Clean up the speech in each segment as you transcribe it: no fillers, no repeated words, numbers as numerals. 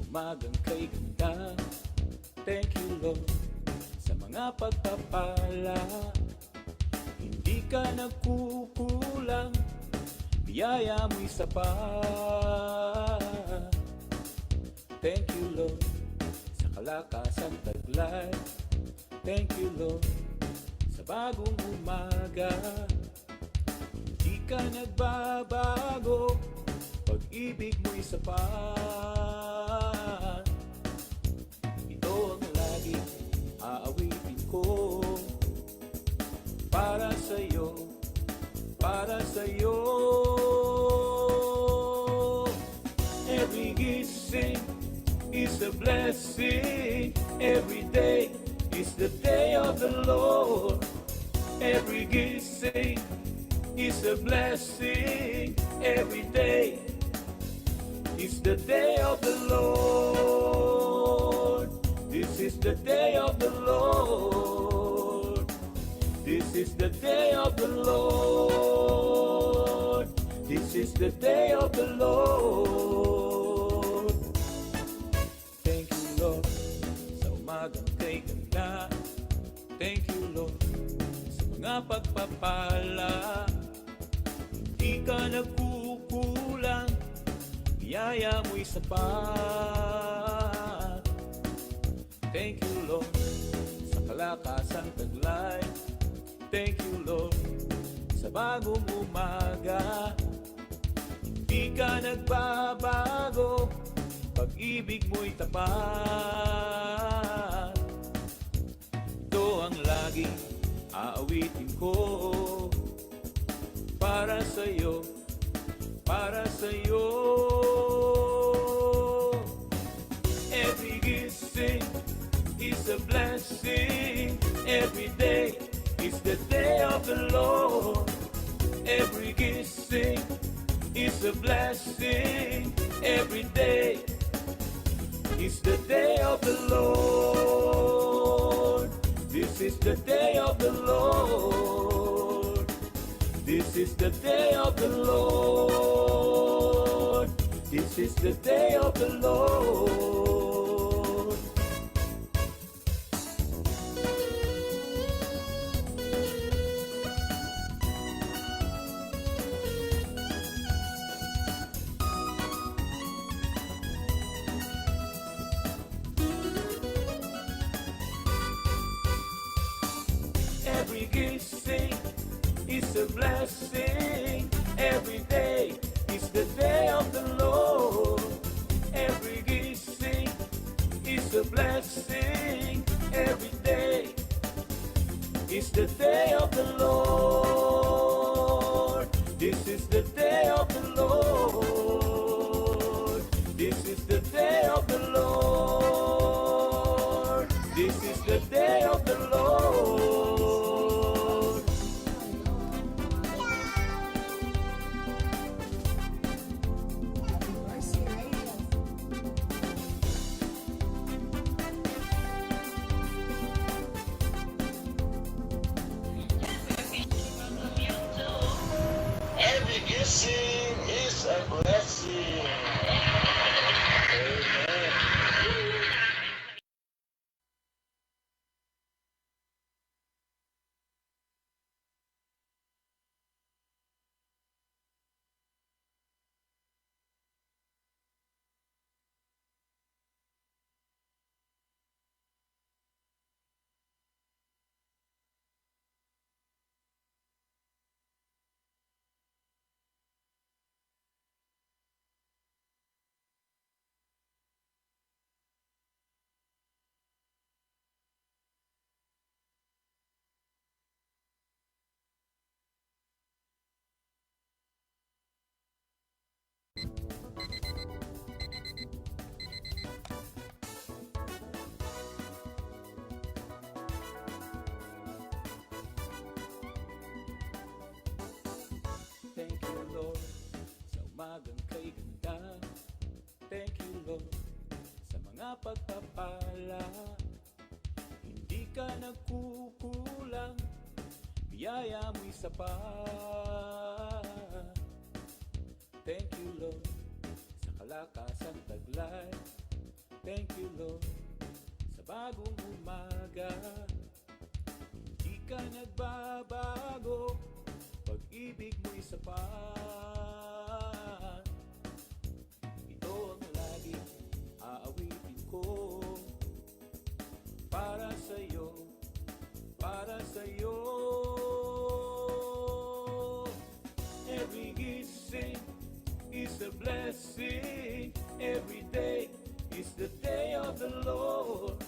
umagang kay ganda. Thank you Lord sa mga pagpapala. Hindi ka nagkukulang, biyaya mo'y sapat. Thank you Lord sa kalakasang taglay. Thank you Lord sa bagong umaga. Hindi ka nagbabago, pag-ibig mo'y sapat. Ito ang laging aawitin ko, para sa'yo, para sa'yo. Every gising is a blessing. Every day is the day of the Lord. Every gising is a blessing. Every day is the day of the Lord. This is the day of the Lord. This is the day of the Lord. This is the day of the Lord. Thank you Lord sa umagang kay ganda. Thank you Lord sa mga pagpapala. Hindi ka nagkukulang, biyaya mo'y sapat. Thank you Lord sa kalakasang taglay. Thank you Lord sa bagong umaga. Hindi ka nagbabago, pag-ibig mo'y tapat. Ito ang laging aawitin ko, para sa'yo, para sa'yo. Every gising is a blessing. Every day is the day of the Lord. Every gising is a blessing. Every day is the day of the Lord. This is the day of the Lord. This is the day of the Lord. This is the day of the Lord. Every gising is a blessing. Every day is the day of the Lord. Every gising is a blessing. Every day is the day of the Lord. This is the day of the Lord. This is the day of the Lord. This is the day of the Lord. Every blessing is a blessing. Amen. Thank you Lord sa umagang kay ganda. Thank you Lord sa mga pagpapala. Hindi ka nagkukulang, biyaya mo'y sapat. Thank you Lord sa kalakasang taglay. nagbabago, pag-ibig mo'y sapat. Ito ang laging aawitin ko, para sa'yo, para sa'yo. Every gising is a blessing. Every day is the day of the Lord.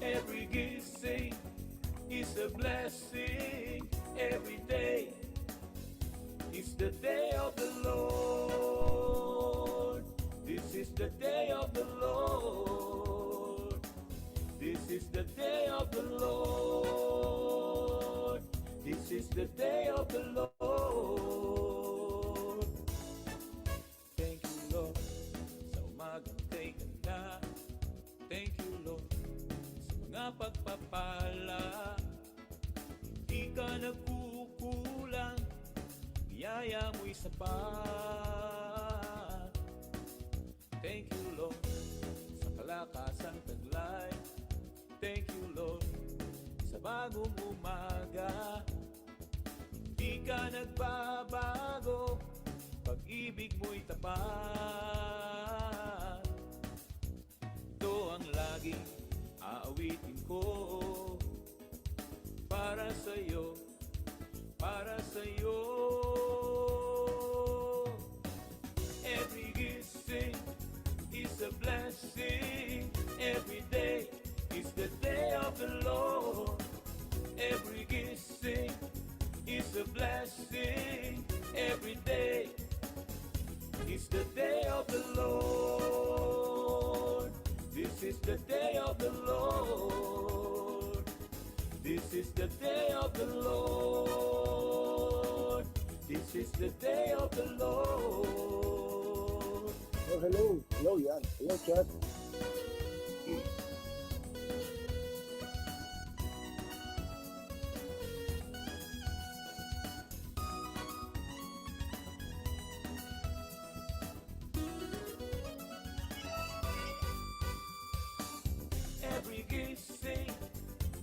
Every gising is a blessing. Every day is the day of the Lord. This is the day of the Lord. This is the day of the Lord. This is the day of the Lord. Thank you, Lord, sa umagang kay ganda. Thank you, Lord, sa mga pagpapala. Hindi ka nagkukulang, biyaya mo'y sapat. Thank you, Lord, sa kalakasang taglay. Thank you, Lord, sa bagong umaga. Di ka nagbabago, pag-ibig mo'y tapat. Ito ang laging aawitin ko, para sa'yo, para sa'yo. Every gising is a blessing. Every day is the day of the Lord. Every gising is a blessing. Every day is the day of the Lord. This is the day of the Lord. This is the day of the Lord. This is the day of the Lord. Oh, hello. Hello, yan. Hello, chat. Every gising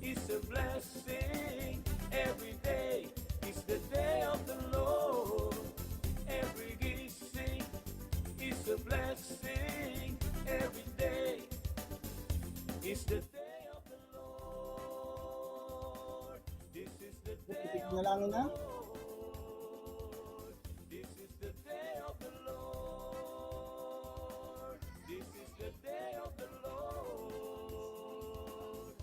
is a blessing. Every day is the day of the Lord. Every gising is a blessing. Every day is the day of the Lord. This is the day of the Nalangin na? Lord. This is the day of the Lord. This is the day of the Lord.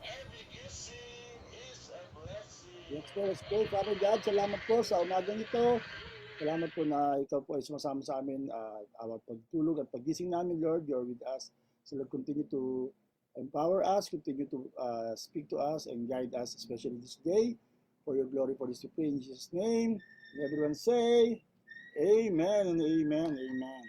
Every gising is a blessing. Let's pray. Father God, salamat po sa umagang ito. Salamat po na ikaw po ay sumasama sa amin, awat pagtulog at paggising namin, Lord. You're with us. So Lord, continue to empower us, continue to speak to us and guide us, especially this day. For your glory, for this we pray in Jesus' name. And everyone say, Amen and Amen, Amen.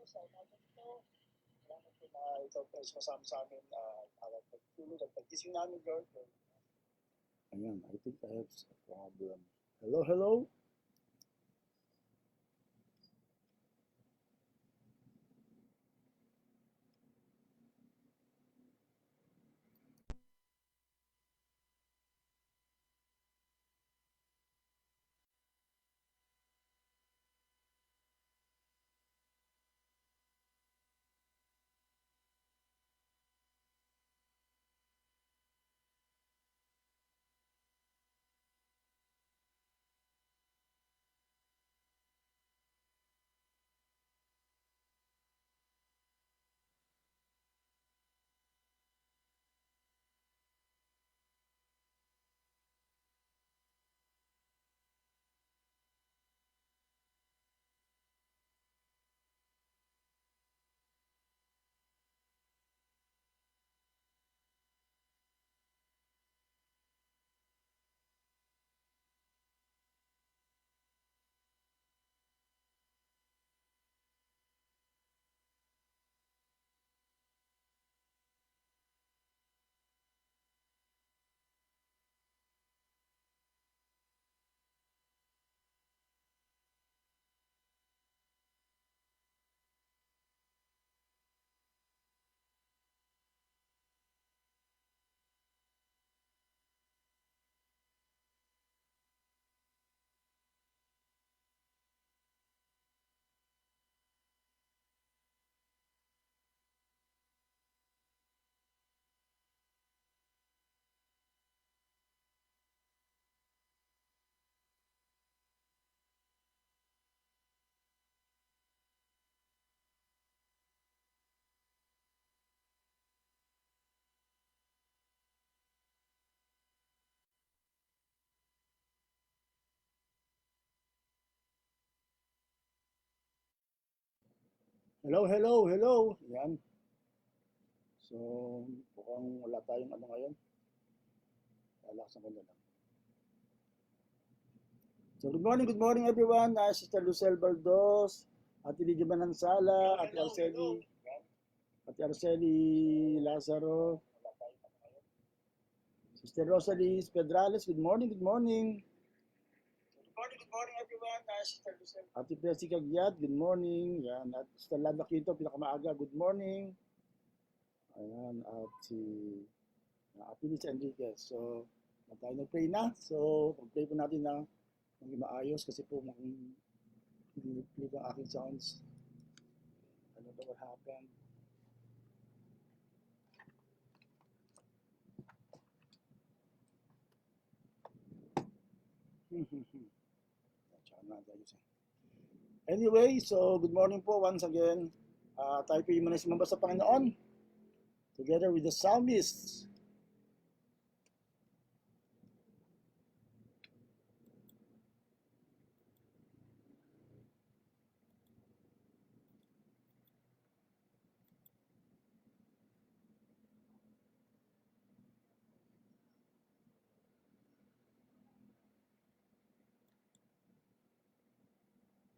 Salamat po na ikaw po ay sumasama sa amin, awat pagtulog at paggising namin, Lord. Ayan, I think I have a problem. Hello, hello. Hello, hello, hello. Yan. So, mukhang wala tayong ano ngayon. Lalaksan ko na lang. So, good morning everyone. Sister Lucel Baldos, Ate Lydia Manansala, Ate Arceli Lazaro, Sister Rosalie Pedrales, good morning, good morning. Good morning everyone. Sister Lucel. Ate Presi Cagyat, good morning. Yan. At Sister Landa Quito, pinakamaaga, good morning. Ayan, at si Ate Liz Enriquez. So, tayo nag-pray na. So, pag-pray po natin na maging maayos kasi po hindi nag-click ang aking sounds. I don't know what happened. Anyway, so good morning po once again. Tayo po yung manay sumamba sa Panginoon together with the psalmists.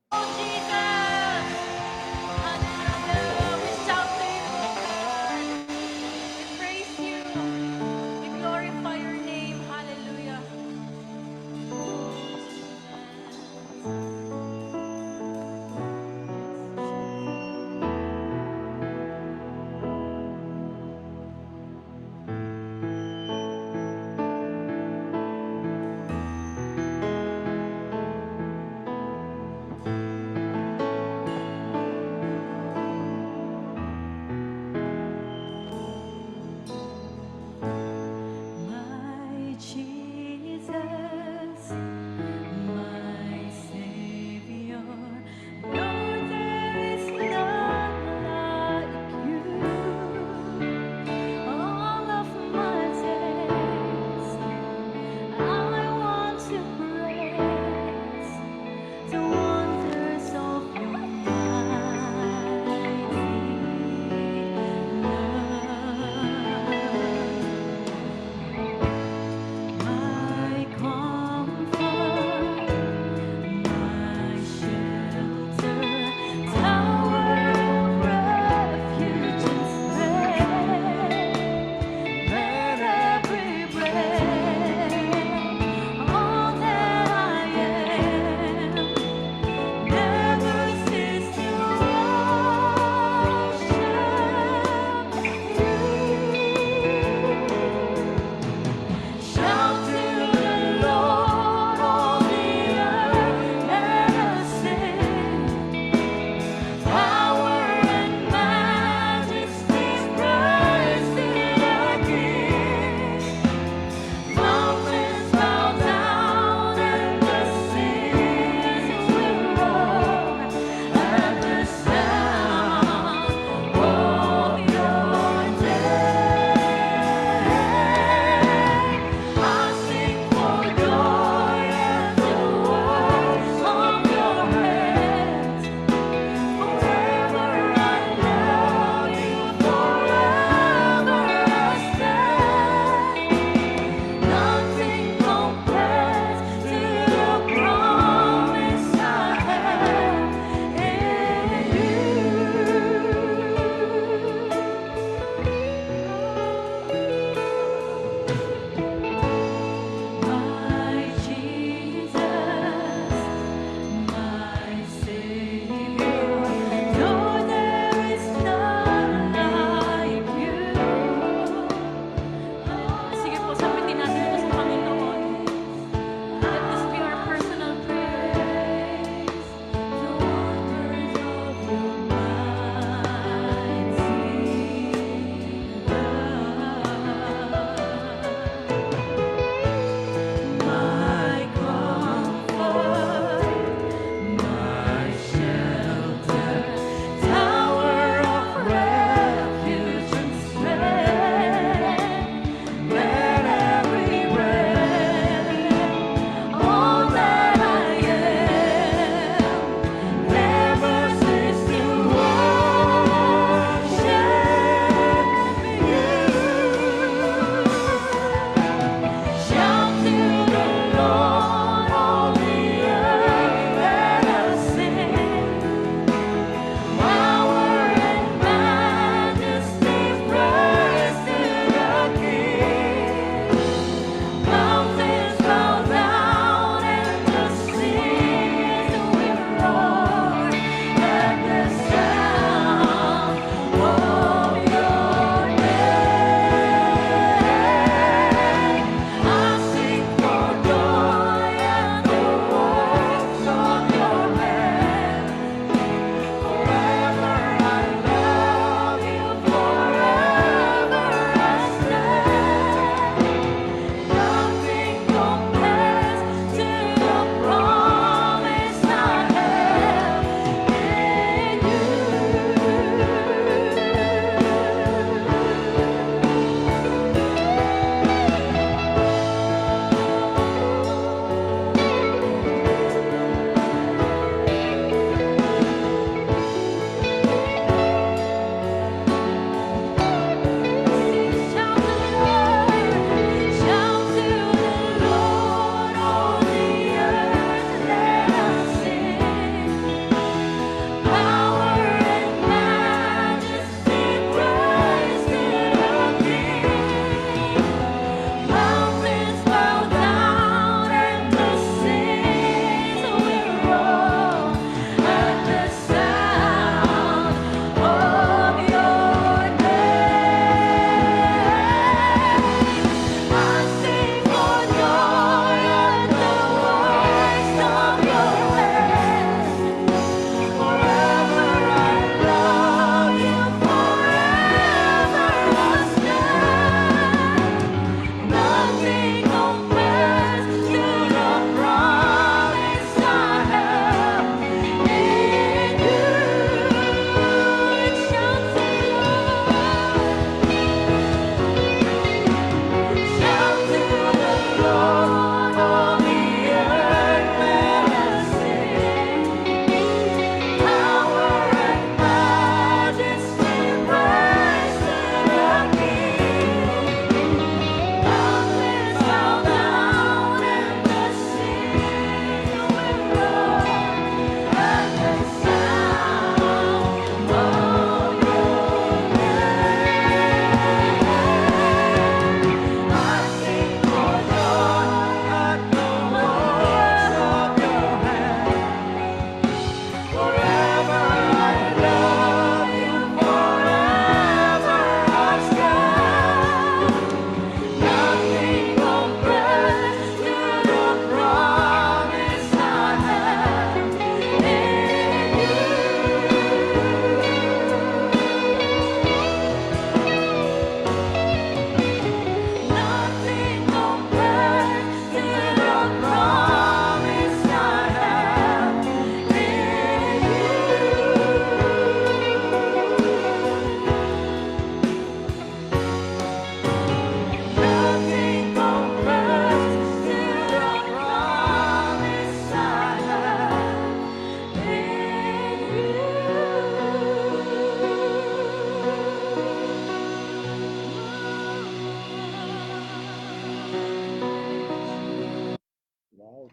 Hallelujah. We shout to you, Lord. We praise you.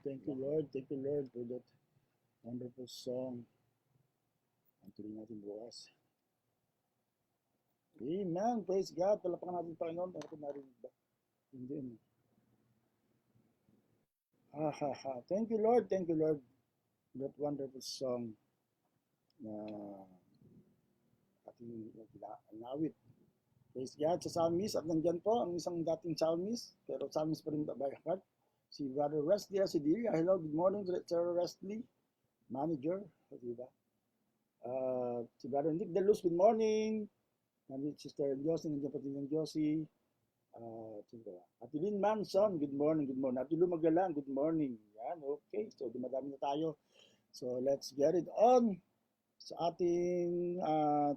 thank you, Lord. Thank you, Lord, for that wonderful song. Ang tuloy natin bukas. Amen. Praise God. Palapakan natin, Panginoon. Ano ko narinig ba? Hindi. Thank you, Lord. Thank you, Lord. That wonderful song na ating inawit. Praise God sa psalmist. At nandyan po ang isang dating psalmist, pero psalmist pa rin by heart. Si Brother Wesley Asidilia. Hello, good morning, Sir Wesley. Manager. Diba? Si Brother Nick Deluz, good morning. Nandito Sister Josie, nandiyan pati ng Josie. Ate Lynn Manson, good morning, good morning. Ate Lu Magalang, good morning. Yan, okay. So, dumadami na tayo. So, let's get it on sa ating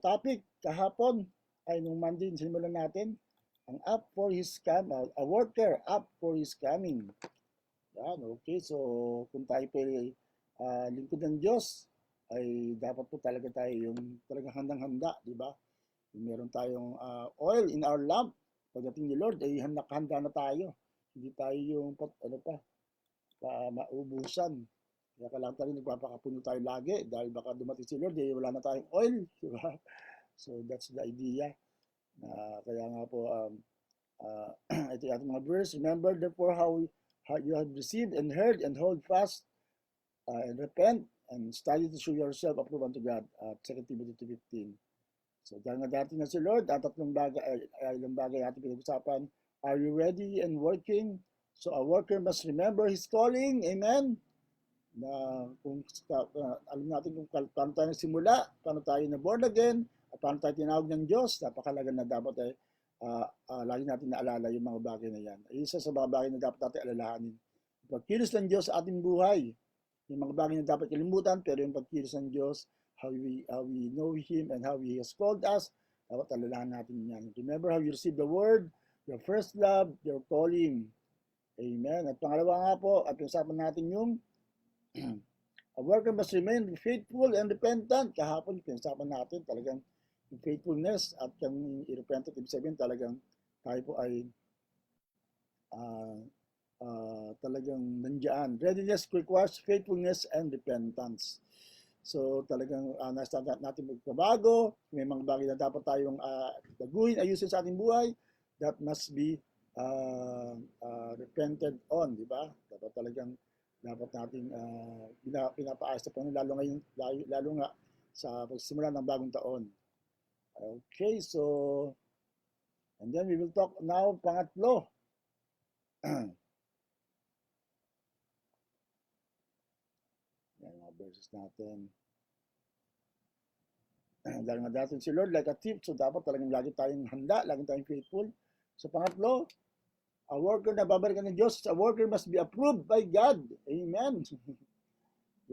topic kahapon ay nung Monday, simulan natin ang up for his coming, a worker up for his coming. Yan, okay. So, kung tayo po lingkod ng Diyos, ay dapat po talaga tayo yung talagang handang-handa, di ba? Meron tayong oil in our lamp. Pagdating ni Lord, ay handa na tayo. Hindi tayo yung maubusan. Kaya kailangan tayo nagpapakapuno tayo lagi dahil baka dumating si Lord, eh, wala na tayong oil. Diba? So that's the idea. Kaya nga po, ito yung ating mga verse. Remember therefore how you have received and heard and hold fast and repent and study to show yourself approved unto God. 2 Timothy 2:15. So dahil nga dati na si Lord, at ilang bagay ating pinag-usapan. Are you ready and working? So a worker must remember his calling. Amen? Na kung alam natin kung paano tayo nagsimula, paano tayo na born again, at paano tayo tinawag ng Diyos, napakalaga na dapat lagi natin naalala yung mga bagay na yan. Isa sa mga bagay na dapat natin alalahanin. Pagkilos ng Diyos sa ating buhay, yung mga bagay na dapat kalimutan, pero yung pagkilos ng Diyos, how we know Him and how He has called us, dapat alalahan natin yan. Remember how you received the word, your first love, your calling. Amen. At pangalawa nga po, at usapan natin yung a worker must remain faithful and repentant. Kahapon, pinag-usapan natin talagang yung faithfulness at yung repentant, ibig sabihin talagang tayo po ay talagang nandiyan. Readiness requires faithfulness and repentance. So talagang nasa natin magpabago, may mga bagay na dapat tayong baguhin, ayusin sa ating buhay, that must be repented on, di ba? Dapat natin pinapaayos sa Panginoon, lalo nga sa pagsimula ng bagong taon. Okay, so and then we will talk now pangatlo. Yan mga verses natin. Dahil nga datin si Lord like a thief, so dapat talagang lagi tayong handa, lagi tayong faithful. So pangatlo, a worker na babalikan ng Diyos, a worker must be approved by God. Amen.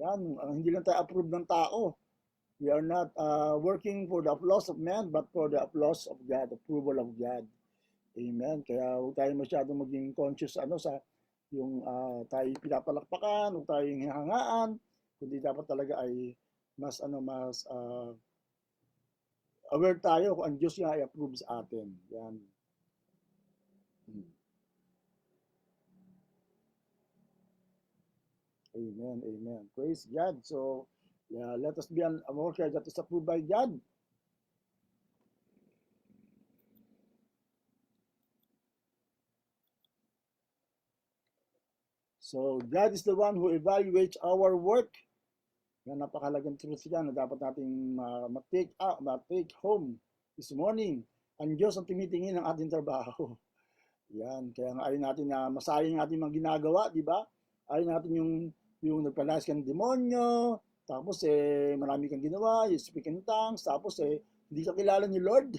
Yan, hindi lang tayo approved ng tao. We are not working for the applause of man, but for the applause of God, approval of God. Amen. Kaya huwag tayo masyadong maging conscious sa yung tayo pinapalakpakan, huwag tayo hinahangaan, kundi dapat talaga ay mas aware tayo kung ang Diyos nga ay approve sa atin. Yan. Amen, amen. Praise God. So, yeah, let us be a worker that is approved by God. So, God is the one who evaluates our work. Yan, napakalagang truth yan na dapat nating ma-take home this morning. Ang Diyos ang tumitingin ng ating trabaho. Yan, kaya nga ayaw natin na masayang ating mga ginagawa, di ba? Ayaw natin yung nagpalayas ka ng demonyo, tapos marami kang ginawa, you speak in tongues, tapos hindi ka kilala ni Lord.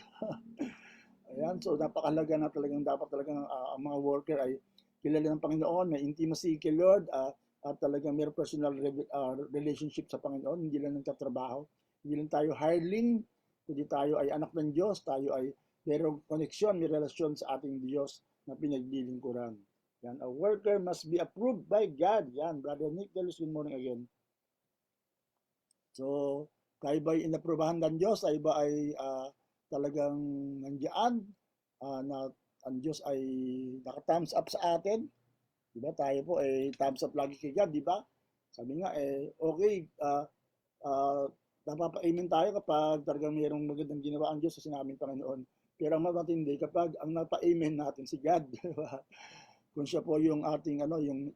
Ayan, so napakalaga na dapat talagang ang mga worker ay kilala ng Panginoon, may intimacy kay Lord, at talagang may personal relationship sa Panginoon, hindi lang nagtatrabaho, hindi lang tayo hireling, kundi tayo ay anak ng Diyos, tayo ay mayroong koneksyon, may relasyon sa ating Diyos na pinaglilingkuran. Yan, a worker must be approved by God. Yan, Brother Nick Delus, good morning again. So, tayo ba ay inaprubahan ng Diyos? Tayo ba ay talagang nandiyan na ang Diyos ay naka-thumbs up sa atin? Diba? Tayo po thumbs up lagi kay God, di ba? Sabi nga okay, napapa-amen tayo kapag talagang mayroong magandang ginawa ang Diyos sa sinaming Panginoon. Pero ang matindi kapag ang napa-amen natin si God, di ba? Kung siya po yung ating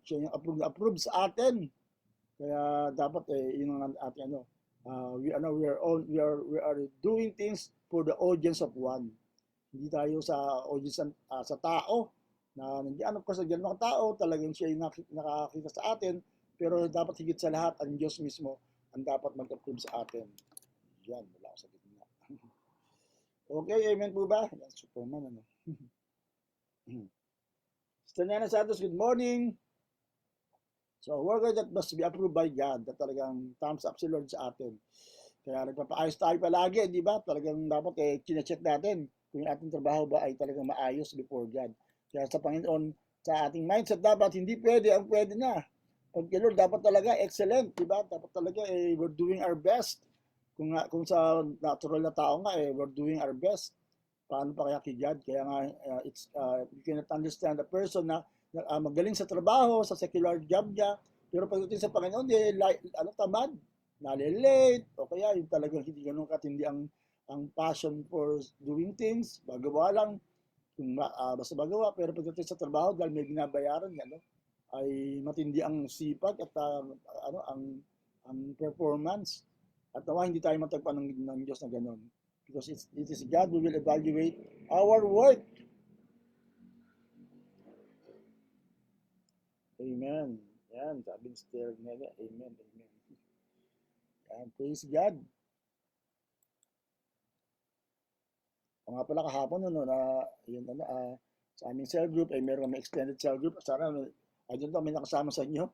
siya yung approve sa atin. Kaya dapat yun ang ating we are doing things for the audience of one. Hindi tayo sa audience sa tao na nandiyan ko sa mga tao, talagang siya yung nakakita sa atin, pero dapat higit sa lahat ang Diyos mismo ang dapat mag-approve sa atin. Yan, wala ako sa gitna. Okay, amen po ba? Yan, Superman, ano. Sister Nana Santos, good morning. So, a worker that must be approved by God, na talagang thumbs up si Lord sa atin. Kaya nagpapaayos tayo palagi, di ba? Talagang dapat kine-check natin kung yung ating trabaho ba ay talagang maayos before God. Kaya sa Panginoon, sa ating mindset dapat hindi pwede ang pwede na. Pag kay Lord dapat talaga excellent, di ba? Dapat talaga we're doing our best. Kung sa natural na tao nga we're doing our best. Paano pa kaya kay God? Kaya nga you cannot understand a person na magaling sa trabaho, sa secular job niya, pero pagdating sa Panginoon, tamad, nalilate, o kaya yung talagang hindi ganun katindi ang passion for doing things, magawa lang, basta magawa, pero pagdating sa trabaho, dahil may binabayaran niya, ay matindi ang sipag at ang performance. At nawa hindi tayo matagpan ng Diyos na ganun. Because it is God who will evaluate our work. Amen. Yan, sabi ni Sister Nene, amen, amen. Yan, praise God. O nga pala kahapon, sa aming cell group, meron kami extended cell group. Sana, I don't know, may nakasama sa inyo.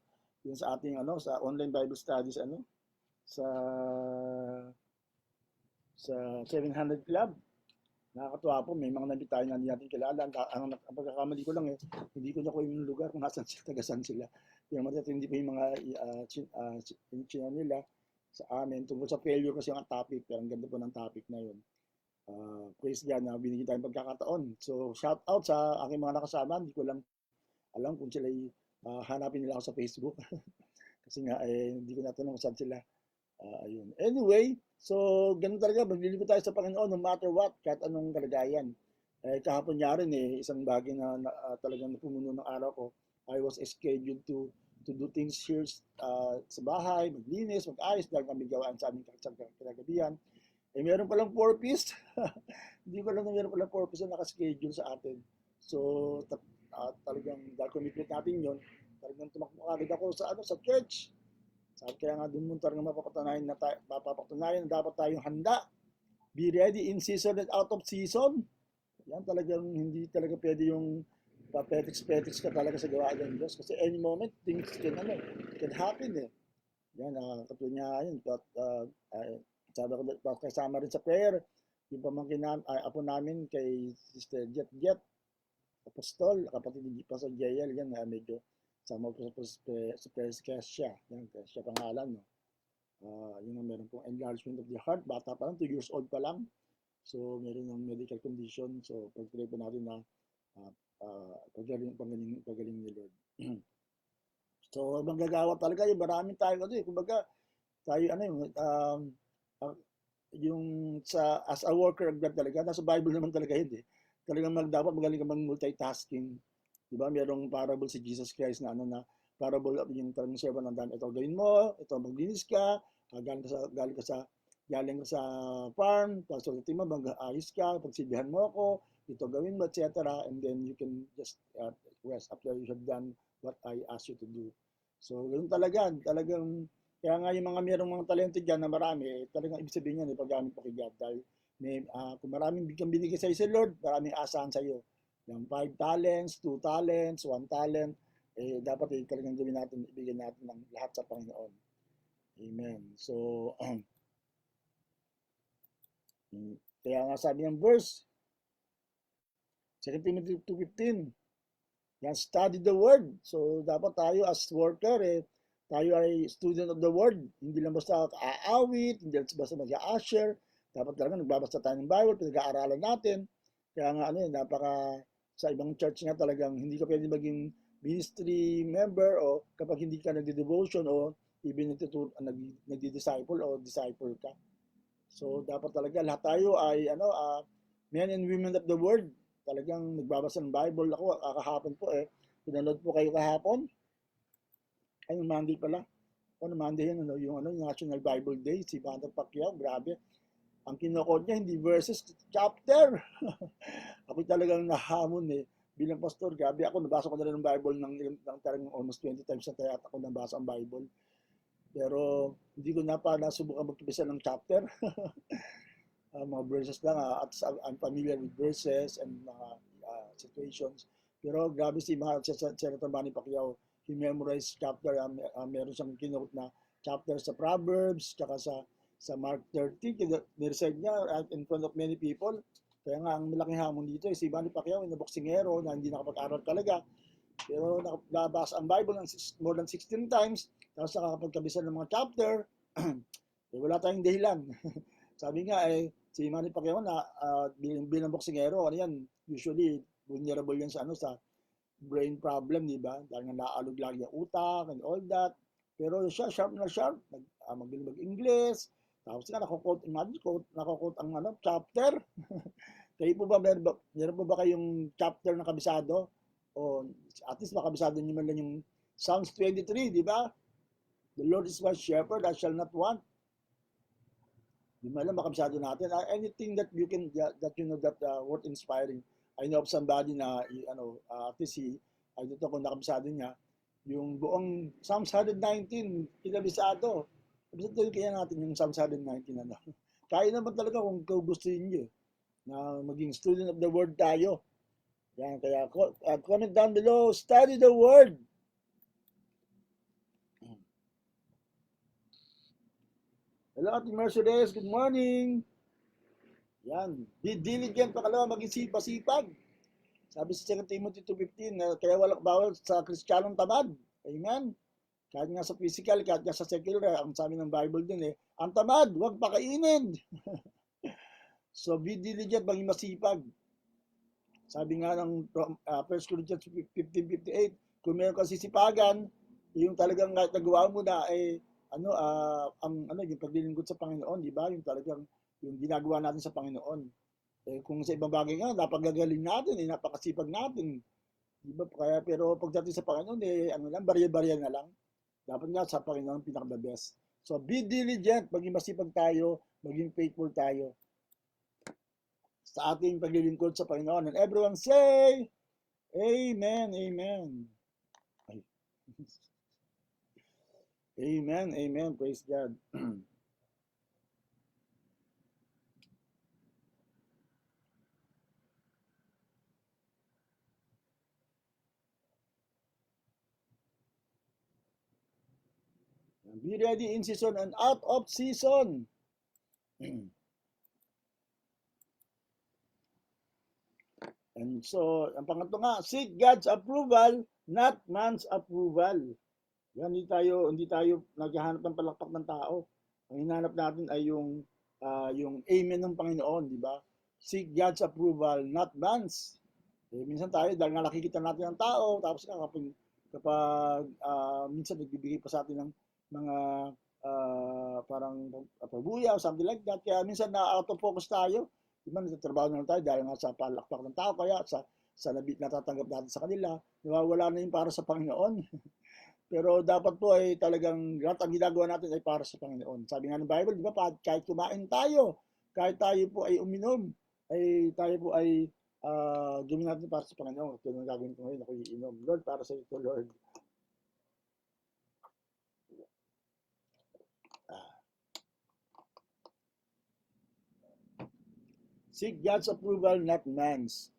Yun sa ating, sa online Bible studies, sa 700 Club. Nakakatuwa po, may mga nabit tayo na hindi natin kilala. Ang pagkakamali ko lang hindi ko nakuha yung lugar kung nasan sila, tagasan sila. Pero matitindi po yung mga chino nila sa amin. Tungkol sa failure kasi yung topic, pero ang ganda po ng topic na yun. Praise God na binigyan tayong pagkakataon. So, shout out sa aking mga nakasama. Hindi ko lang alam kung sila hanapin nila ako sa Facebook. Kasi nga, hindi ko natanong kung saan sila. Ayun. Anyway, so ganun talaga, maglilingkod tayo sa Panginoon no matter what, kahit anong kalagayan. Kahapon niya rin isang bagay na talagang napumuno ng araw ko. I was scheduled to do things here sa bahay, maglinis, mag-ayos, dahil kami gawaan sa aming kinagabihan. Meron palang purpose. Hindi ko alam na meron palang purpose na nakaschedule sa atin. So, talagang dahil commitment natin yun, talagang tumakbo agad ako sa church. Sabi kaya nga doon mo talaga mapapatunayan na dapat tayong handa. Be ready in season and out of season. Yan talagang hindi talaga pwede yung papetiks-petiks ka talaga sa gawa ng Diyos. Kasi any moment, things can happen Yan, katulad niya yun. Sabi ko, kasama rin sa prayer, yung pamangkin apo namin kay Sister Jet, Apostol, kapatid ni Pastor JL, yan medyo sama po sa prayer siya. Yan, siya pangalan, no? Yun ang meron pong enlargement of the heart. Bata pa lang, 2 years old pa lang. So, meron ng medical condition. So, pag-pray po natin na pagaling ni Lord. So, manggagawa talaga yung maraming tayo. Kumbaga, tayo, yung as a worker of God talaga, nasa Bible naman talaga yun Talagang dapat magaling ka mag-multitasking. Diba? Mayroong parable si Jesus Christ na parable of yung talagang servant ng dami. Ito gawin mo, ito maglinis ka, galing ka sa farm, tapos ulitin mo, mag-ayos ka, pagsilbihan mo ako, ito gawin mo, etc. And then you can just rest after you have done what I asked you to do. So, ganoon talagang, kaya nga yung merong mga talento dyan na marami, talagang ibig sabihin yan, paggamit po kay God. Dahil kung maraming bigyan binigay sa'yo si Lord, maraming asahan sa'yo. Yung 5 talents, 2 talents, 1 talent, dapat talagang gawin natin, ibigay natin ng lahat sa Panginoon. Amen. So, kaya nga sabi ng verse, 2 Timothy 2:15, yan, study the word. So, dapat tayo as worker, tayo ay student of the word. Hindi lang basta aawit, hindi lang basta mag-a-usher. Dapat talaga nagbabasa tayo ng Bible, pinag-aaralan natin. Kaya nga napaka sa ibang church nga talagang hindi ka pwede maging ministry member o kapag hindi ka nagde-devotion o even nagdi-disciple o disciple ka. So dapat talaga lahat tayo ay men and women of the world, talagang nagbabasa ng Bible. Ako kahapon po pinanood po kayo kahapon. Ay, Monday pala. Monday yun, yung National Bible Day, si Manny Pacquiao, grabe. Ang kinokot niya, hindi verses, chapter. Ako talagang nahamon bilang pastor, grabe ako, nabasa ko na rin ng Bible ng talagang almost 20 times na kaya ako nabasa ang Bible. Pero hindi ko na pa nasubukan magkabisa ng chapter. Mga verses lang, at I'm familiar with verses and mga situations. Pero grabe si Senator Manny Pacquiao, he memorized chapter, meron siyang kinote na chapter sa Proverbs, tsaka sa Mark 30, nirecite niya in front of many people. Kaya nga, ang malaking hamon dito si Manny Pacquiao, na boksingero, na hindi nakapag-aral talaga. Pero nakabasa ang Bible ng more than 16 times, tapos nakakapagkabisa ng mga chapter, wala tayong dahilan. Sabi nga, si Manny Pacquiao na bilang boksingero, usually vulnerable yan sa brain problem, di ba? Dahil nga naalog lagi ang utak and all that. Pero siya, sharp na sharp, magaling mag-English. Tapos nga, nakukot ang chapter. Kayo po ba, meron po ba kayong chapter na kabisado? O at least makabisado nyo man lang yung Psalms 23, di ba? The Lord is my shepherd, I shall not want. Di ba lang makabisado natin? Anything that you can, that you know that worth inspiring. I know of somebody na, at least I don't know kung nakabisado niya, yung buong Psalms 119, kinabisado. Kabisado kaya natin yung Psalms 119, Kaya naman talaga kung gusto niyo, na maging student of the word tayo. Yan, kaya comment down below, study the word. Hello, Ate Mercedes, good morning. Yan, be diligent, pakalawa, maging sipag. Sabi sa 2 Timothy 2:15, kaya walang bawal sa Kristiyanong tamad. Amen. Kahit nga sa physical, kahit nga sa secular, ang sabi ng Bible din ang tamad, huwag pakainin. So be diligent, maging masipag. Sabi nga ng 1 Corinthians 15:58, kung meron kang sisipagan, yung talagang nagawa mo na yung paglilingkod sa Panginoon, di ba? Yung talagang yung ginagawa natin sa Panginoon. Kung sa ibang bagay nga, napagagaling natin, napakasipag natin. Diba? Kaya, pero pagdating sa Panginoon, barya-barya na lang. Dapat nga sa Panginoon, pinaka-the best. So, be diligent, maging masipag tayo, maging faithful tayo sa ating paglilingkod sa Panginoon. And everyone say, Amen, Amen. Amen, Amen, praise God. Be ready in season and out of season. And so, ang pangatlo nga, seek God's approval, not man's approval. Yan, hindi tayo naghahanap ng palakpak ng tao. Ang hinahanap natin ay yung amen ng Panginoon, di ba? Seek God's approval, not man's. Minsan tayo, dahil nga nakikita natin ang tao, tapos kapag minsan nagbibigay pa sa atin ng mga parang pabuya o something like that. Kaya minsan na-out of focus tayo. Diba, nagtatrabaho na lang tayo dahil nga sa palakpak ng tao, kaya sa natatanggap natin sa kanila, nawawala na yung para sa Panginoon. Pero dapat po ay talagang lahat ang ginagawa natin ay para sa Panginoon. Sabi nga ng Bible, di ba, kahit kumain tayo, kahit tayo po ay uminom, ay tayo po ay gawin natin para sa Panginoon. Ito ang gagawin ko ngayon, ako iinom. Lord, para sa ito, Lord. Seek God's approval, not man's.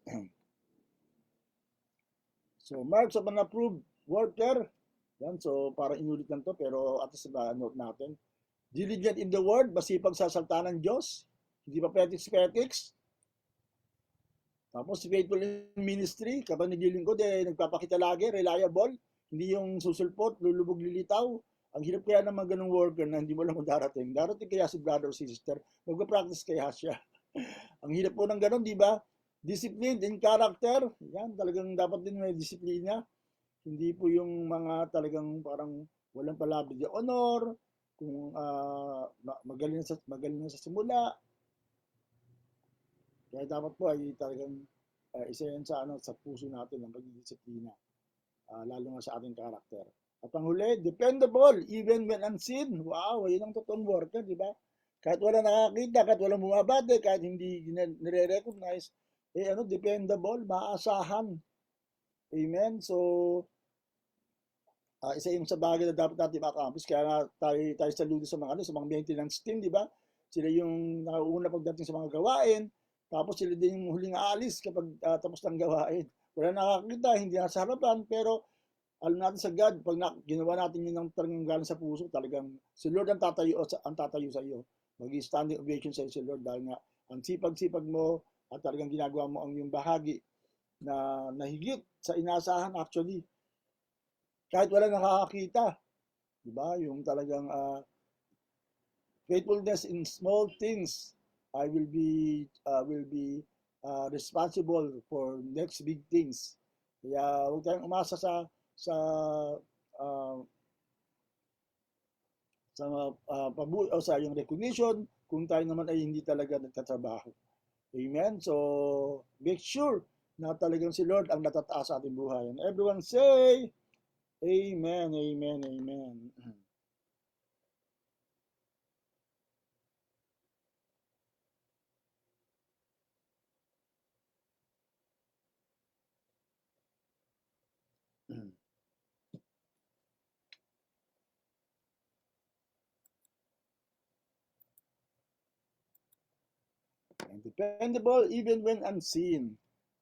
So, marks of an approved worker. Yan, so para inulit lang to, pero at least note natin. Diligent in the word, masipag sa salita ng Diyos. Hindi pa petiks-petiks. Tapos faithful in ministry, kapag naglilingkod, nagpapakita lagi, reliable. Hindi yung susulpot, lulubog, lilitaw. Ang hirap kaya ng mga ganung worker na hindi mo lang kung darating. Darating kaya si brother o si sister, magpa-practice kaya siya. Ang hirap po ng ganun, di ba? Disciplined in character. Yan, talagang dapat din may disiplina. Hindi po yung mga talagang parang walang palabra de honor, kung magaling na sa simula. Kaya dapat po ay talagang isa yan sa, sa puso natin ang pagdidisiplina, lalo nga sa ating karakter. At ang huli, dependable, even when unseen. Wow, yun ang totoong worker, di ba? Kahit wala nakakita, kahit walang bumabate, kahit hindi nire-recognize, dependable, maaasahan. Amen? So, isa yung sa bagay na dapat natin ma-accomplish. Kaya nga tayo saludo sa sa mga maintenance team, di ba? Sila yung nakauna pagdating sa mga gawain, tapos sila din yung huling aalis kapag tapos ng gawain. Wala nakakita, hindi nasa harapan, pero alam natin sa God, pag ginawa natin yun ng talagang galing sa puso, talagang si Lord ang tatayo sa iyo. Mag-standing ovation sa iyo si Lord dahil nga ang sipag-sipag mo at talagang ginagawa mo ang yung bahagi na nahigit sa inasahan actually. Kahit wala nakakakita, di ba? Yung talagang faithfulness in small things, I will be responsible for next big things. Kaya huwag tayong umasa sa uh, sa yung recognition kung tayo naman ay hindi talaga nagtatrabaho. Amen? So, make sure na talagang si Lord ang natataas sa ating buhay. And everyone say, Amen, amen, amen. And dependable even when unseen.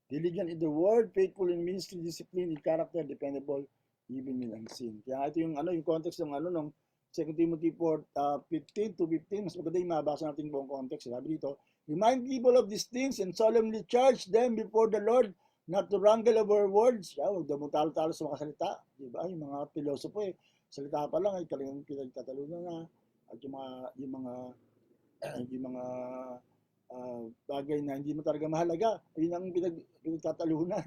Diligent in the word, faithful in ministry, discipline in character, dependable even when unseen. Kaya ito yung yung context ng ng 2 Timothy 4, 15 to 15. Mas maganda yung mabasa natin buong context. Sabi dito, remind people of these things and solemnly charge them before the Lord not to wrangle over words. Huwag daw mong talo-talo sa mga salita. Diba? Yung mga pilosopo salita pa lang ay talagang pinagtatalunan na. At yung mga bagay na hindi mo talaga mahalaga. Yun ang pinagtatalunan.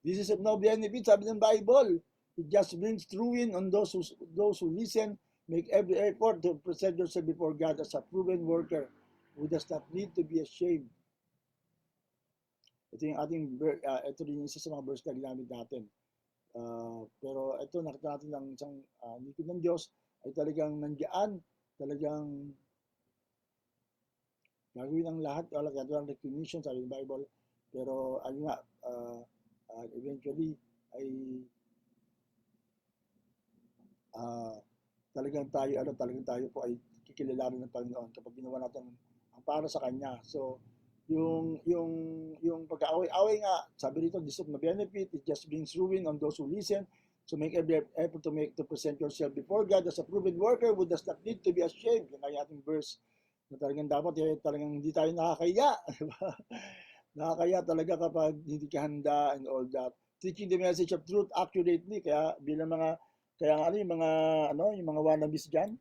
This is of no benefit, sabi ng Bible. It just brings ruin on those who listen. Make every effort to present yourself before God as a proven worker who does not need to be ashamed. Ito yung ito rin isa sa mga verse na ginamit natin. Pero ito, nakita natin ng isang lingkod ng Diyos ay talagang nandiyan, talagang gagawin ang lahat, wala kaya recognition sa Bible. Pero ayun nga, eventually ay talagang tayo po ay kikilalanin ng Panginoon kapag ginawa natin ang para sa Kanya. So, yung pag-aaway-away nga, sabi dito, this of no benefit, it just brings ruin on those who listen. So make every effort to present yourself before God as a proven worker who does not need to be ashamed. Yung kaya ating verse na talagang dapat talagang hindi tayo nakakaya. Nakakaya talaga kapag hindi ka handa and all that. Teaching the message of truth accurately. Kaya bilang yung mga wannabes dyan,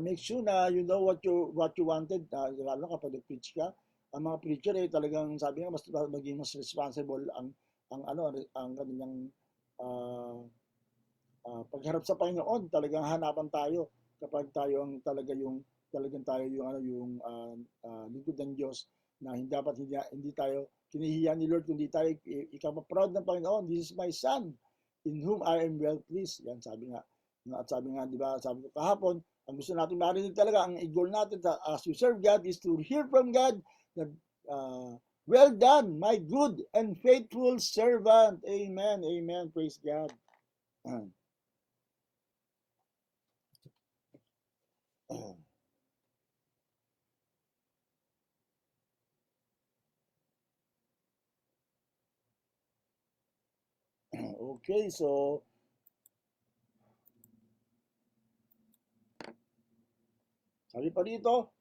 make sure na you know what you wanted, lalo kapag nag-preach ka. Ang mga preacher talagang sabi nga mas maging mas responsible ang kanilang pagharap sa Panginoon. Talagang hanapan tayo kapag tayo ang talagang tayo yung lingkod ng Diyos na hindi tayo kinihiya ni Lord kundi tayo ikapaproud ng Panginoon. This is my son in whom I am well pleased. Yan sabi nga. At sabi nga, di ba, sabi ko kahapon, ang gusto natin marinig talaga, ang goal natin as we serve God is to hear from God that well done, my good and faithful servant. Amen. Amen. Praise God. Okay, so sabi pa dito,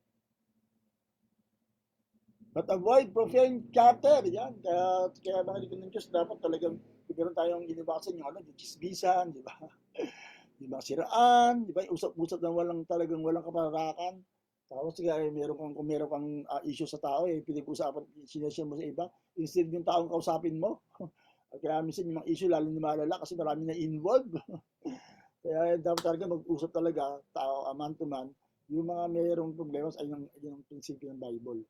but avoid profane chatter. Yan. Kaya mga lingkod ng Diyos, dapat talagang meron tayong inibasan yung chismisan, di ba? Di ba? Siraan, di ba? Usap-usap na walang kaparakan. Tapos kung meron kang issue sa tao, pinag-usapan, sineshare mo sa iba, instead yung taong kausapin mo, Kaya minsan yung mga issue lalo lumalala kasi marami na involved. Kaya dapat talaga mag-usap talaga, tao, man to man, yung mga mayroong problema ay yung prinsipyo ng Bible.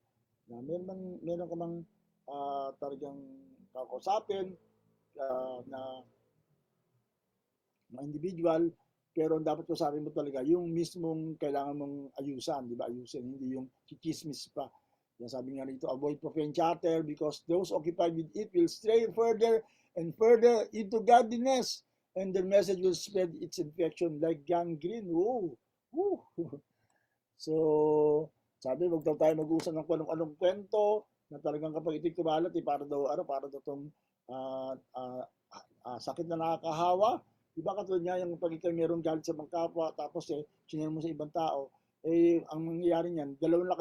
Na meron ka mang talagang kakausapin na mga individual, pero dapat ko sabi mo talaga, yung mismong kailangan mong ayusan, di ba? Ayusin, hindi yung chichismis pa. Yan sabi nga rito, avoid profane chatter because those occupied with it will stray further and further into godliness and their message will spread its infection like gangrene. Woo! Woo! So, sabi, wag daw tayo mag-usap ng kung anong kwento na talagang kapag ito'y kumalat, para daw itong sakit na nakakahawa. Diba katulad nga yung pag ikaw mayroong galit sa mga kapwa, tapos sinare mo sa ibang tao, ang mangyayari niyan, dalawa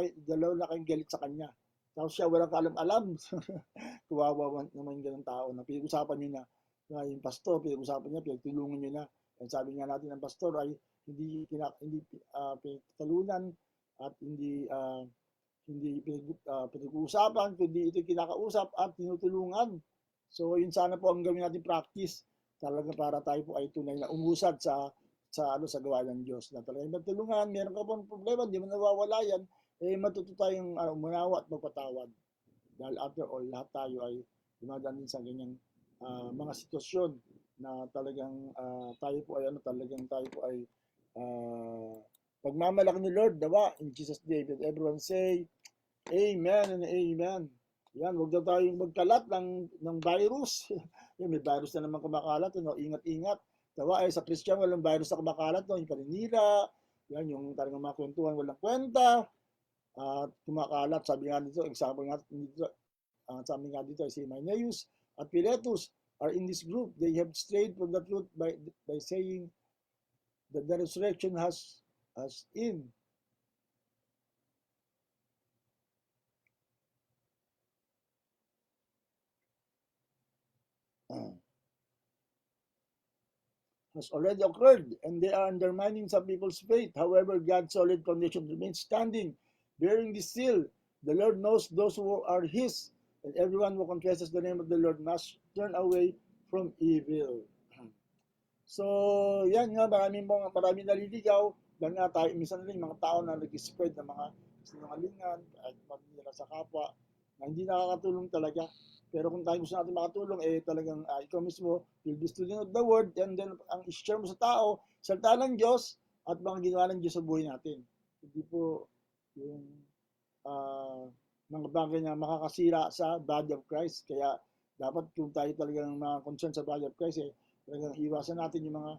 na kayong galit sa kanya. Tapos siya walang kaalam-alam. Kawawa naman yung ganung tao na pinag-usapan niyo na yung pastor, pinag-usapan niya, pinagtulungan niyo na. At sabi nga natin ng pastor ay hindi pinagtalunan at hindi pinag-uusapan, kundi ito kinakausap at tinutulungan. So, yun sana po ang gawin natin practice talaga para tayo po ay tunay na umusad sa gawa ng Diyos. Na talagang magtulungan, meron ka pong problema, hindi mo nawawala yan, matuto tayong umunawa at magpatawad. Dahil after all, lahat tayo ay dumadaan din sa ganyang mga sitwasyon na talagang tayo po ay pagmamalaki ni Lord, dawa, in Jesus' name. And everyone say, Amen and Amen. Yan, huwag daw tayong magkalat ng virus. Yan, may virus na naman kumakalat. No? Ingat-ingat. Dawa sa Christian, walang virus na kumakalat. No? Yung paninira, yan, yung talagang mga kwentuhan, walang kwenta. At kumakalat, sabi nga dito, example nga dito, sabi nga dito, si Hymenaeus at Philetus are in this group. They have strayed from the truth by saying that the resurrection has in. Has already occurred, and they are undermining some people's faith. However, God's solid foundation remains standing, bearing this seal. The Lord knows those who are His, and everyone who confesses the name of the Lord must turn away from evil. So, yan nga, maraming naliligaw. Dahil nga tayo, minsan rin mga tao na nag-spread ng mga sinungalingan at pagnira sa kapwa na hindi nakakatulong talaga. Pero kung tayo gusto natin makatulong, talagang ikaw mismo, you'll be student of the word, and then ang i-share mo sa tao, salita ng Diyos, at mga ginawa ng Diyos sa buhay natin. Hindi po yung mga bagay na makakasira sa body of Christ. Kaya dapat kung tayo talagang mga concern sa body of Christ, talagang iwasan natin yung mga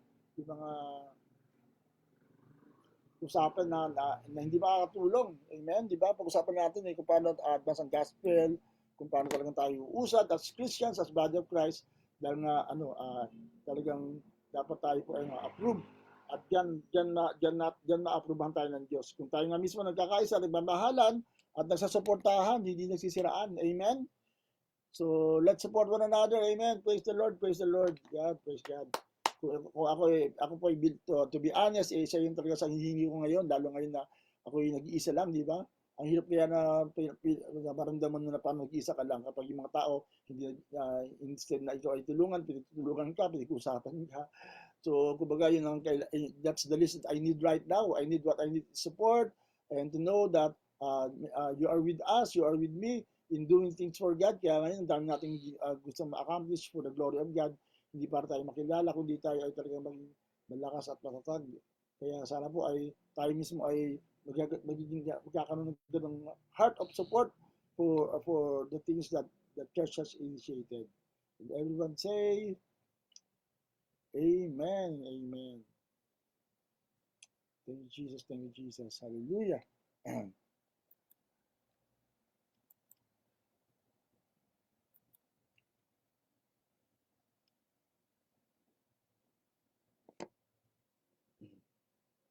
usapan na hindi makakatulong. Amen? Di ba? Pag-usapan natin kung paano advance ang gospel, kung paano talagang tayo usad as Christians, as body of Christ, dahil nga talagang dapat tayo po ay ma-approve. At diyan ma-approvehan tayo ng Diyos. Kung tayo nga mismo nagkakaisa, nagmamahalan, at nagsasuportahan, hindi nagsisiraan. Amen? So, let's support one another. Amen? Praise the Lord, praise the Lord. God, praise God. Kung ako po, to be honest, siya yung talaga sa hihingi ko ngayon, lalo ngayon na ako yung nag-iisa lang, di ba? Ang hirap kaya na maramdaman mo na paano nag-iisa ka lang kapag yung mga tao, hindi, instead na ikaw ay tulungan, pinagtutulungan ka, pinag-usapan ka. So, kumbaga, that's the list that I need right now. I need support, and to know that you are with us, you are with me in doing things for God. Kaya ngayon, ang dami nating gusto ma-accomplish for the glory of God. Hindi para tayo makilala, kundi tayo ay talagang maging malakas at matatag. Kaya sana po ay tayo mismo ay magkakaroon ng heart of support for the things that the church has initiated. And everyone say, Amen, Amen. Thank you, Jesus. Thank you, Jesus. Hallelujah.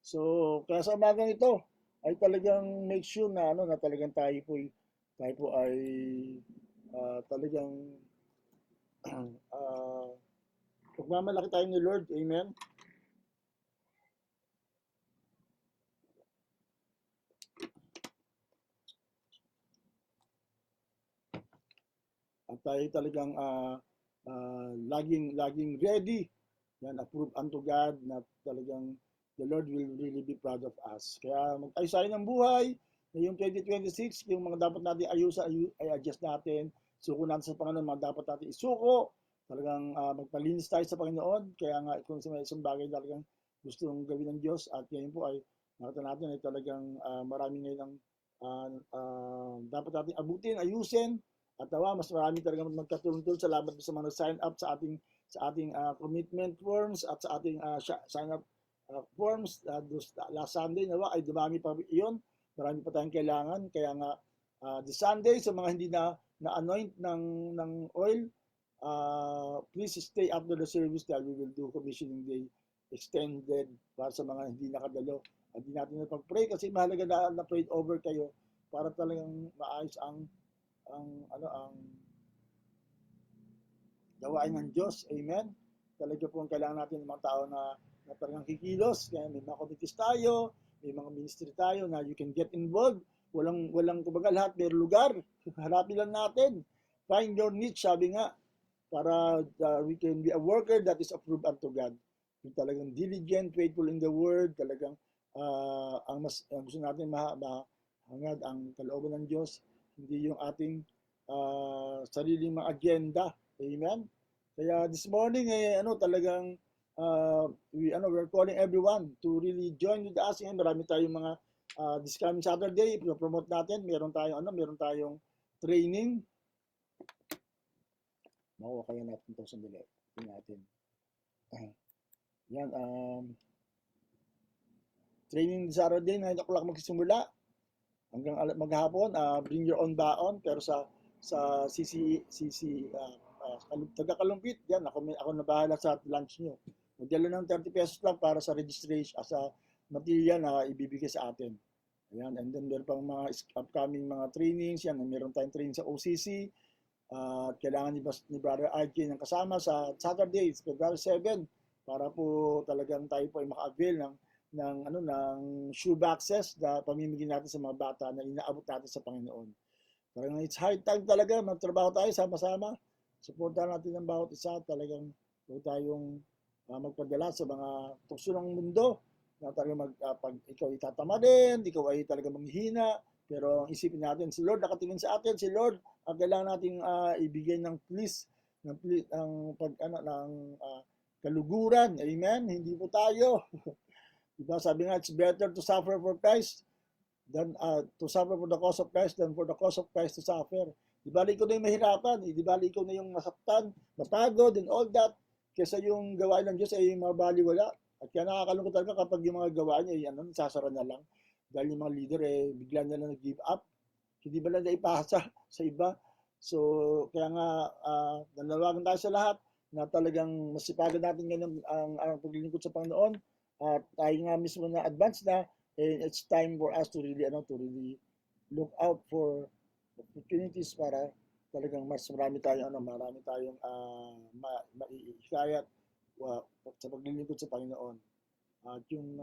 So, kaya sa umagang ito ay talagang make sure na na talagang tayo po ay talagang pagmamalaki tayo ni Lord. Amen. At tayo talagang laging ready. Yan, approved unto God na talagang the Lord will really be proud of us. Kaya mag-ayos tayo ng buhay. Ngayong 2026, yung mga dapat natin ayusan, ay adjust natin. Suko natin sa Panginoon, mga dapat natin isuko. Talagang magpalinis tayo sa Panginoon. Kaya nga, kung sa isang bagay talagang gusto ng gawin ng Diyos, at ngayon po ay nakita natin ay talagang marami ngayon ang dapat natin abutin, ayusin. At mas marami talagang magkatulong-tulong. Salamat sa mga sign up sa ating commitment forms at sa ating sign up forms last Sunday. Nawa ay dumami pa iyon. Marami pa tayong kailangan. Kaya nga this Sunday sa mga hindi na-anoint ng oil, please stay after the service dahil we will do commissioning day extended para sa mga hindi nakadalo. Hindi natin napag-pray kasi mahalaga na prayed over kayo para talagang maayos ang gawain ng Diyos. Amen. Talaga po ang kailangan natin ng mga tao na talagang kikilos. Kaya may mga committees tayo, may mga ministry tayo na you can get involved. Walang kumbaga lahat may lugar. Harapin lang natin. Find your niche, sabi nga, para we can be a worker that is approved unto God. Yung talagang diligent, faithful in the word, talagang ang gusto natin mahangad ang kalooban ng Diyos, hindi yung ating sariling mga agenda. Amen. Kaya this morning talagang we're calling everyone to really join with us. Marami tayong mga this coming Saturday, i-promote natin. Meron tayong training. Makuha kaya natin ito sandali. Natin. Yan, training Saturday, 9 o'clock magsisimula hanggang maghapon. Bring your own baon, pero sa taga-Kalumpit, yan, ako na bahala sa lunch nyo. Magdala ng 30 pesos lang para sa registration, sa material na ibibigay sa atin. Ayan, and then meron pang mga upcoming mga trainings, yan, meron tayong training sa OCC, kailangan ni Brother RJ ng kasama sa Saturday, February 7, para po talagang tayo po ay maka-avail ng shoe boxes na pamimigay natin sa mga bata na inaabot natin sa Panginoon. Talagang it's high time talaga, magtrabaho tayo sama-sama. Supportahan natin ang bawat isa. Talagang huwag tayong magpadala sa mga tukso ng mundo na talagang pag ikaw itatama din, ikaw ay talaga manghihina. Pero ang isipin natin, si Lord nakatingin sa atin, si Lord ang kailangan nating ibigay ng please, ng kaluguran. Amen? Hindi po tayo. Diba? Sabi nga, it's better to suffer for Christ than to suffer for the cause of Christ than for the cause of Christ to suffer. Di bali ikaw na yung mahirapan, di bali ikaw na yung masaktan, mapagod and all that, kesa yung gawain ng Diyos ay mabaliwala. At kaya nakakalungkot talaga kapag yung mga gawain ay sasara na lang. Dahil yung mga leader bigla na lang nag-give up. Hindi ba lang naipasa sa iba? So, kaya nga, nanawagan tayo sa lahat na talagang masipagan natin ngayon ang paglilingkod sa Panginoon. At tayo nga mismo na advance na, it's time for us to really look out for opportunities para talagang mas marami tayong maihikayat sa paglilingkod sa Panginoon. At yung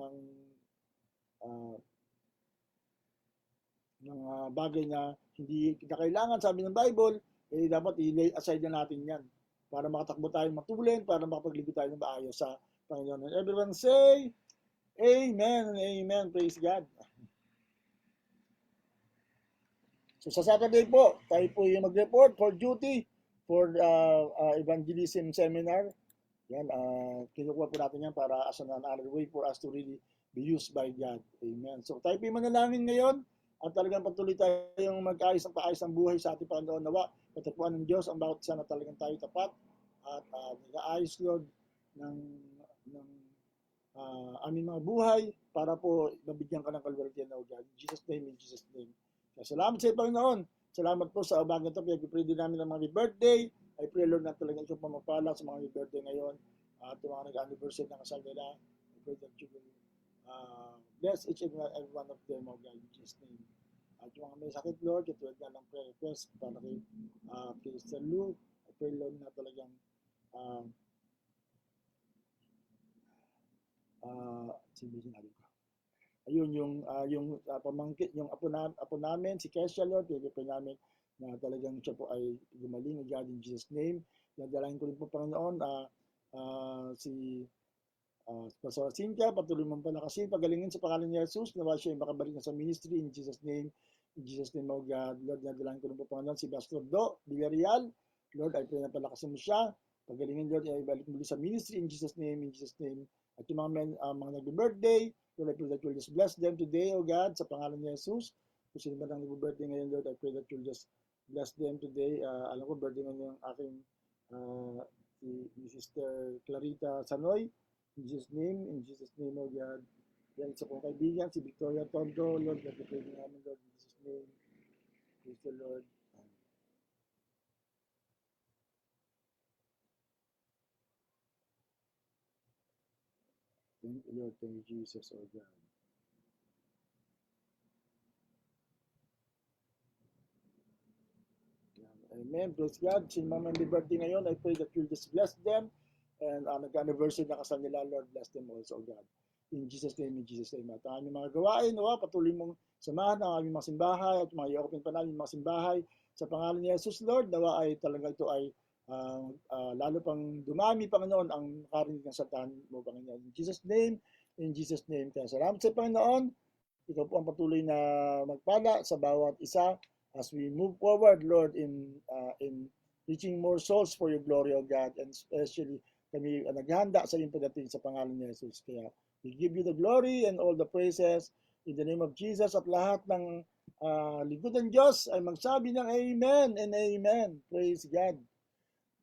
bagay na hindi na kailangan, sabi ng Bible, dapat i-lay aside na natin yan para makatakbo tayo matulin, para makapaglingkod tayo ng maayos sa Panginoon. And everyone say, Amen and Amen. Praise God. So sa Saturday po, tayo po yung mag-report for duty for evangelism seminar. Yan, kinukuha po natin yan para as another way for us to really be used by God. Amen. So tayo po yung manalangin ngayon at talagang patuloy tayong mag-ayos ang paayos ng buhay sa ating Panginoon. Nawa, patapuan ng Diyos ang bawat isa na talagang tayo tapat at nag-aayos, Lord, ng aming mga buhay para po mabigyan ka ng kalwalhatian na God. In Jesus' name, in Jesus' name. Kaya salamat sa iyo, Panginoon. Salamat po sa umagang ito. Pag-pray din namin ng mga birthday. I pray, Lord, na talagang ikaw pamapala sa mga birthday ngayon. At yung mga nag-anniversary ng kasal nila. I pray that you will bless each and every one of them, O God, in Jesus' name. At yung mga may sakit, Lord, katulad na ng prayer request para kay Sister Lou. I pray, Lord, na talagang sinabi ko. Ayun, yung pamangkin, yung apo namin, si Kesha, Lord, pray namin na talagang siya po ay gumaling, God, in Jesus' name. Dadalahin ko rin po, Panginoon, si Pastor Cynthia, patuloy mong palakasin, pagalingin sa pangalan ni Jesus, nawa siya ay makabalik na sa ministry in Jesus' name. In Jesus' name, oh God. Lord, nadalahin ko rin po, Panginoon, si Pastor Do Villarreal. Lord, I pray na palakasin mo siya. Pagalingin, Lord, ay balik muli sa ministry in Jesus' name, in Jesus' name. At yung mga nag-birthday, Lord, I pray that you'll just bless them today, oh God, sa pangalan ni Jesus. Kung sino ba nang nag-birthday ngayon, Lord, I pray that you'll just bless them today. Alam ko, birthday ngayon yung aking si Sister Clarita Sanoy. In Jesus' name, oh God. Yan, isa kong kaibigan, si Victoria Tondo, Lord, nag-pray namin, Lord, in Jesus' name. Praise the Lord. Thank you, Lord. Thank you, Jesus, oh God. Amen. Praise God. Sino man may birthday ngayon, I pray that you'll just bless them. And nag-anniversary na kasal nila, Lord, bless them also, God. In Jesus' name, in Jesus' name. At ang aming mga gawain, patuloy mong samahan ang aming mga simbahay at mga i-open pa namin mga simbahay. Sa pangalan ni Jesus, Lord, nawa ay talaga ito ay lalo pang dumami, Panginoon, ang makarinig ng satan mo, Panginoon. In Jesus' name, in Jesus' name. Kaya salamat sa Panginoon. Ikaw po ang patuloy na magpala sa bawat isa as we move forward, Lord, in reaching more souls for your glory, O God, and especially kami naghanda sa iyong pagdating sa pangalan ni Jesus. Kaya we give you the glory and all the praises in the name of Jesus, at lahat ng lingkod ng Diyos ay magsabi ng Amen and Amen. Praise God.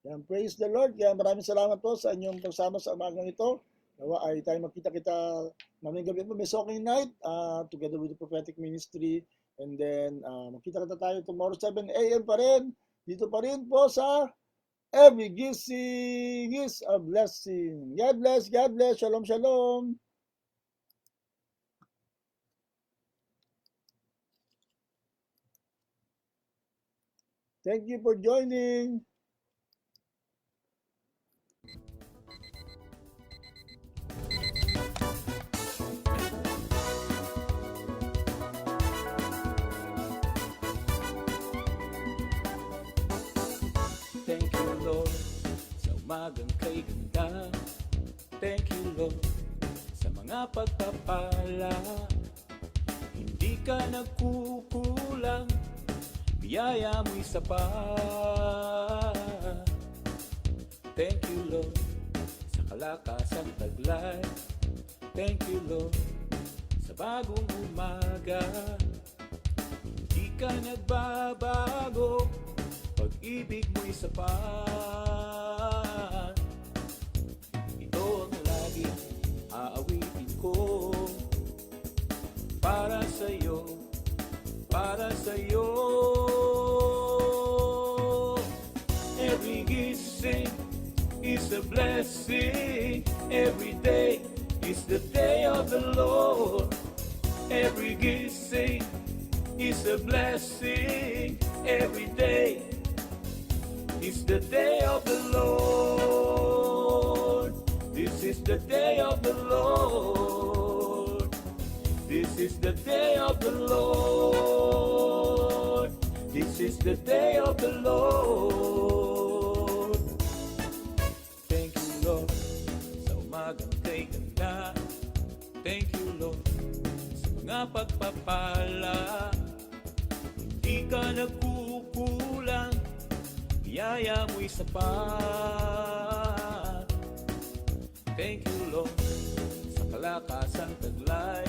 Yan, praise the Lord. Kaya maraming salamat po sa inyong pagsama sa umagang ito. Nawa ay tayo magkita-kita mamayang gabi po, may soaking night together with the prophetic ministry. And then magkita-kita tayo tomorrow 7 a.m. pa rin. Dito pa rin po sa Every Gising is a Blessing. God bless, God bless. Shalom, shalom. Thank you for joining. Thank you, Lord, sa umagang kay ganda. Thank you, Lord, sa mga pagpapala. Hindi ka nagkukulang, biyaya mo'y sapat. Thank you, Lord, sa kalakasang taglay. Thank you, Lord, sa bagong umaga. Hindi ka nagbabago, pag-ibig mo'y sapat. Ito ang laging aawitin ko. Para sa'yo, para sa'yo. Every gising is a blessing. Every day is the day of the Lord. Every gising is a blessing. Every day is the day of the Lord. This is the day of the Lord. This is the day of the Lord. This is the day of the Lord. Thank you, Lord, sa umagang kay ganda. Thank you, Lord, sa mga pagpapala. Hindi ka nagkukulang, biyaya mo'y sapat. Thank you, Lord, sa kalakasang taglay.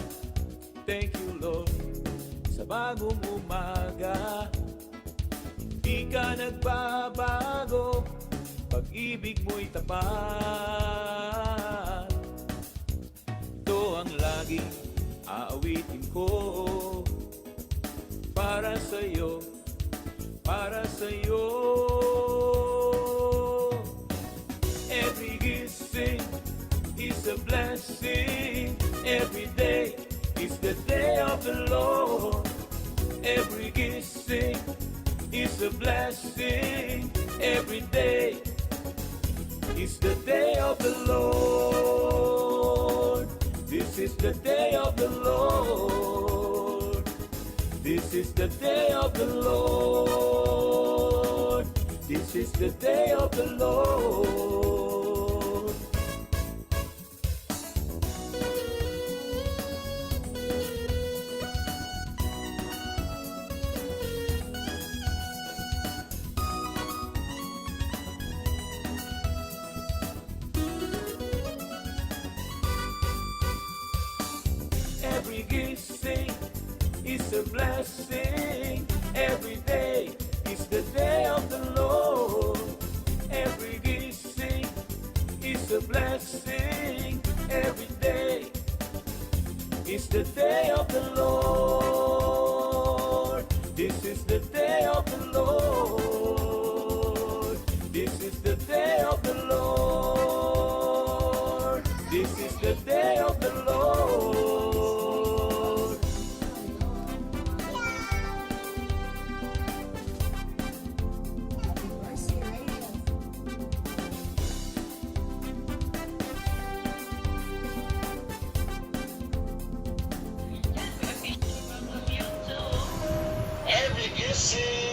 Thank you, Lord, sa bagong umaga. Hindi ka nagbabago, pag-ibig mo'y tapat. Ito ang laging aawitin ko. Para sa'yo, para sa'yo. Every gising is a blessing. Every day is the day of the Lord. Every gising is a blessing. Every day is the day of the Lord. This is the day of the Lord. This is the day of the Lord. This is the day of the Lord. Every gising is a blessing. Every day is the day of the Lord. Every gising is a blessing. Every day is the day of the Lord. This is the day of the Lord. This is the day of the Lord. This is the day of the Lord. Every gising